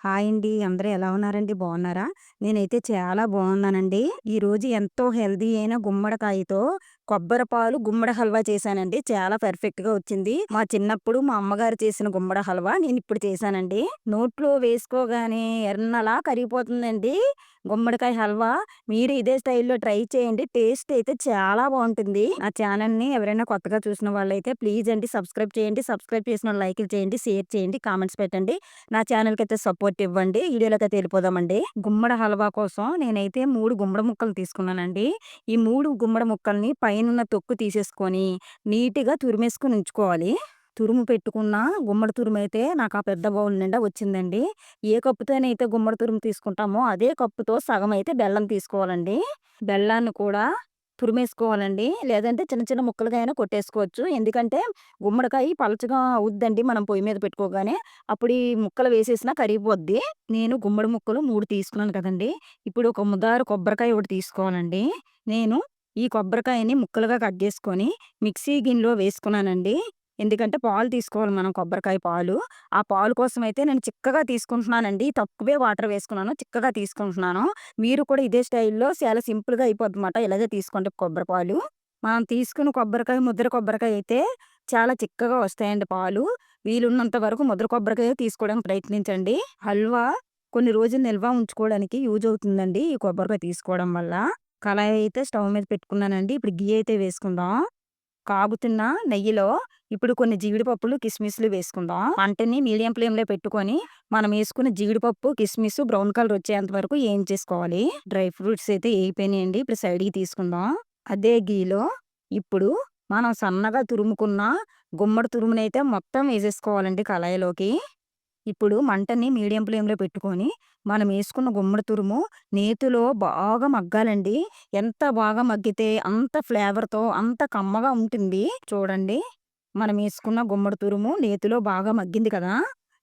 Hi అండి. అందరూ ఎలా ఉన్నారండి? బాగున్నారా? నేనైతే చాలా బాగున్నానండి. ఈరోజు ఎంతో హెల్తీ అయిన గుమ్మడికాయతో కొబ్బరి పాలు గుమ్మడి హల్వా చేశానండి. చాలా పర్ఫెక్ట్‌గా వచ్చింది. మా చిన్నప్పుడు మా అమ్మగారు చేసిన గుమ్మడి హల్వా నేనిప్పుడు చేశానండి. నోట్లో వేసుకోగానే ఎన్నలా కరిగిపోతుందండి గుమ్మడికాయ హల్వా. మీరు ఇదే స్టైల్‌లో ట్రై చేయండి. టేస్ట్ అయితే చాలా బావుంటుంది. నా ఛానెల్‌ని ఎవరైనా కొత్తగా చూసిన వాళ్ళైతే ప్లీజ్ అండి సబ్స్క్రైబ్ చేయండి. సబ్స్క్రైబ్ చేసినోళ్ళు లైకులు చేయండి, షేర్ చేయండి, కామెంట్స్ పెట్టండి. నా ఛానెల్‌కైతే సపోర్ట్ ఇవ్వండి. వీడియోలోకైతే వెళ్ళిపోదామండి. గుమ్మడి హల్వా కోసం నేనైతే 3 గుమ్మడి ముక్కలు తీసుకున్నానండి. ఈ 3 గుమ్మడి ముక్కల్ని పైనున్న తొక్కు తీసేసుకొని నీట్‌గా తురిమేసుకొని ఉంచుకోవాలి. తురుము పెట్టుకున్న గుమ్మడి తురుమైతే నాకు ఆ పెద్ద బౌల్ నిండా వచ్చిందండి. ఏ కప్పుతోనైతే గుమ్మడి తురుము తీసుకుంటామో అదే కప్పుతో సగం అయితే బెల్లం తీసుకోవాలండి. బెల్లాన్ని కూడా తురిమేసుకోవాలండి. లేదంటే చిన్న చిన్న ముక్కలుగా అయినా కొట్టేసుకోవచ్చు. ఎందుకంటే గుమ్మడికాయ పలచగా అవుద్దండి మనం పొయ్యి మీద పెట్టుకోగానే. అప్పుడు ఈ ముక్కలు వేసేసినా కరిగిపోద్ది. నేను గుమ్మడి ముక్కలు 3 తీసుకున్నాను కదండీ! ఇప్పుడు ఒక ముదారు కొబ్బరికాయ ఒకటి తీసుకోవాలండి. నేను ఈ కొబ్బరికాయని ముక్కలుగా కట్ చేసుకొని మిక్సీ గిన్నెలో వేసుకున్నానండి. ఎందుకంటే పాలు తీసుకోవాలి మనం కొబ్బరికాయ పాలు. ఆ పాలు కోసమైతే నేను చిక్కగా తీసుకుంటున్నానండి. తక్కువే వాటర్ వేసుకున్నాను. చిక్కగా తీసుకుంటున్నాను. మీరు కూడా ఇదే స్టైల్‌లో చాలా సింపుల్‌గా అయిపోద్దన్నమాట. ఇలాగే తీసుకోండి కొబ్బరి పాలు. మనం తీసుకున్న కొబ్బరికాయ ముద్ర కొబ్బరికాయ అయితే చాలా చిక్కగా వస్తాయండి పాలు. వీలున్నంత వరకు ముద్ర కొబ్బరికాయ తీసుకోవడానికి ప్రయత్నించండి. హల్వా కొన్ని రోజులు నిల్వ ఉంచుకోవడానికి యూజ్ అవుతుందండి ఈ కొబ్బరికాయ తీసుకోవడం వల్ల. కళాయి అయితే స్టవ్ మీద పెట్టుకున్నానండి. ఇప్పుడు ఘీ అయితే వేసుకుందాం. కాగుతున్న నెయ్యిలో ఇప్పుడు కొన్ని జీడిపప్పులు, కిస్మిస్‌లు వేసుకుందాం. మంటని మీడియం ఫ్లేమ్‌లో పెట్టుకొని మనం ఏసుకున్న జీడిపప్పు, కిస్మిస్ బ్రౌన్ కలర్ వచ్చేంత వరకు ఏంచేసుకోవాలి. డ్రై ఫ్రూట్స్ అయితే ఏగిపోయినాయండి. ఇప్పుడు సైడ్‌కి తీసుకుందాం. అదే ఘీలో ఇప్పుడు మనం సన్నగా తురుముకున్న గుమ్మడి తురుమునైతే మొత్తం వేసేసుకోవాలండి కళాయిలోకి. ఇప్పుడు మంటని మీడియం ఫ్లేమ్‌లో పెట్టుకొని, మనం ఏసుకున్న గుమ్మడి తురుము నేతిలో బాగా మగ్గాలండి. ఎంత బాగా మగ్గితే అంత ఫ్లేవర్‌తో అంత కమ్మగా ఉంటుంది. చూడండి. మనం ఏసుకున్న గుమ్మడి తురుము నేతిలో బాగా మగ్గింది కదా!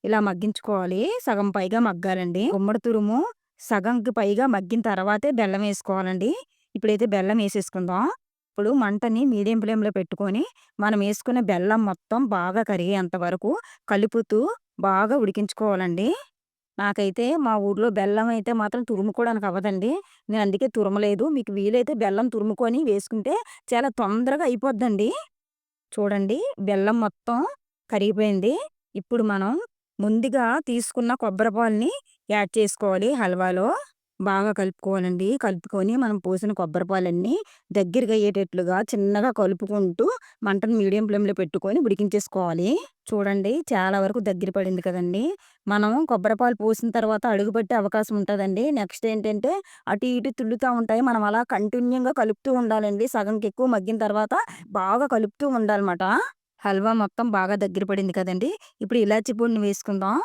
ఇలా మగ్గించుకోవాలి. సగం పైగా మగ్గాలండి. గుమ్మడి తురుము సగంకి పైగా మగ్గిన తర్వాతే బెల్లం ఏసుకోవాలండి. ఇప్పుడైతే బెల్లం ఏసేసుకుందాం. ఇప్పుడు మంటని మీడియం ఫ్లేమ్‌లో పెట్టుకొని, మనం ఏసుకున్న బెల్లం మొత్తం బాగా కరిగేంత వరకు కలుపుతూ బాగా ఉడికించుకోవాలండి. నాకైతే మా ఊర్లో బెల్లం అయితే మాత్రం తురుముకోవడానికి అవ్వదండి. నేను అందుకే తురమలేదు. మీకు వీలైతే బెల్లం తురుముకొని వేసుకుంటే చాలా తొందరగా అయిపోద్దండి. చూడండి బెల్లం మొత్తం కరిగిపోయింది. ఇప్పుడు మనం ముందుగా తీసుకున్న కొబ్బరి పాలని యాడ్ చేసుకోవాలి హల్వాలో. బాగా కలుపుకోవాలండి. కలుపుకొని మనం పోసిన కొబ్బరి పాలన్నీ దగ్గరగా అయ్యేటట్లుగా చిన్నగా కలుపుకుంటూ మంటను మీడియం ఫ్లేమ్‌లో పెట్టుకొని ఉడికించేసుకోవాలి. చూడండి చాలా వరకు దగ్గర పడింది కదండీ! మనం కొబ్బరి పాలు పోసిన తర్వాత అడుగు పట్టే అవకాశం ఉంటదండి. నెక్స్ట్ ఏంటంటే అటు ఇటు తుల్లుతా ఉంటాయి. మనం అలా కంటిన్యూ‌గా కలుపుతూ ఉండాలండి. సగంకి ఎక్కువ మగ్గిన తర్వాత బాగా కలుపుతూ ఉండాలమాట. హల్వా మొత్తం బాగా దగ్గర పడింది కదండీ! ఇప్పుడు ఇలాచీ పొడిని వేసుకుందాం.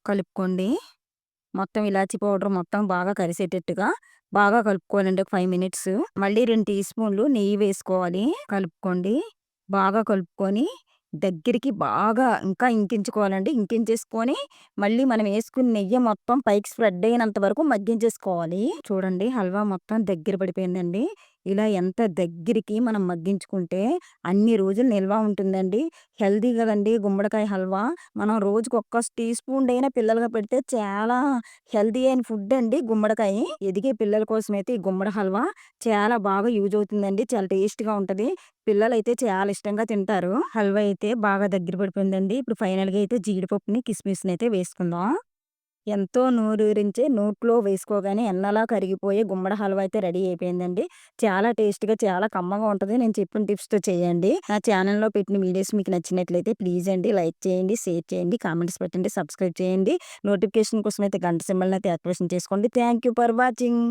కలుపుకోండి. మొత్తం ఇలాచీ పౌడర్ మొత్తం బాగా కలిసేటట్టుగా బాగా కలుపుకోవాలండి ఒక 5 మినిట్స్. మళ్ళీ 2 టీ స్పూన్లు నెయ్యి వేసుకోవాలి. కలుపుకోండి. బాగా కలుపుకొని దగ్గరికి బాగా ఇంకా ఇంకించుకోవాలండి. ఇంకించేసుకొని మళ్ళీ మనం ఏసుకున్న నెయ్యి మొత్తం పైకి స్ప్రెడ్ అయినంత వరకు మగ్గించేసుకోవాలి. చూడండి హల్వా మొత్తం దగ్గర పడిపోయిందండి. ఇలా ఎంత దగ్గరికి మనం మగ్గించుకుంటే అన్ని రోజులు నిల్వ ఉంటుందండి. హెల్తీ గదండీ గుమ్మడికాయ హల్వా. మనం రోజుకి ఒక్క టీ స్పూన్ అయినా పిల్లలకి పెడితే చాలా హెల్తీ అయిన ఫుడ్ అండి గుమ్మడికాయ. ఎదిగే పిల్లల కోసమైతే ఈ గుమ్మడి హల్వా చాలా బాగా యూజ్ అవుతుందండి. చాలా టేస్ట్‌గా ఉంటది. పిల్లలైతే చాలా ఇష్టంగా తింటారు. హల్వా అయితే బాగా దగ్గర పడిపోయిందండి. ఇప్పుడు ఫైనల్‌గా అయితే జీడిపప్పుని, కిస్మిస్‌నైతే వేసుకుందాం. ఎంతో నోరూరించే నోట్లో వేసుకోగానే ఎన్నలా కరిగిపోయే గుమ్మడి హల్వా అయితే రెడీ అయిపోయిందండి. చాలా టేస్ట్‌గా చాలా కమ్మగా ఉంటది. నేను చెప్పిన టిప్స్‌తో చేయండి. నా ఛానెల్‌లో పెట్టిన వీడియోస్ మీకు నచ్చినట్లయితే ప్లీజ్ అండి లైక్ చేయండి, షేర్ చేయండి, కామెంట్స్ పెట్టండి, సబ్స్క్రైబ్ చేయండి. నోటిఫికేషన్ కోసం అయితే గంట సింబల్‌నైతే యాక్టివేషన్ చేసుకోండి. Thank you for watching.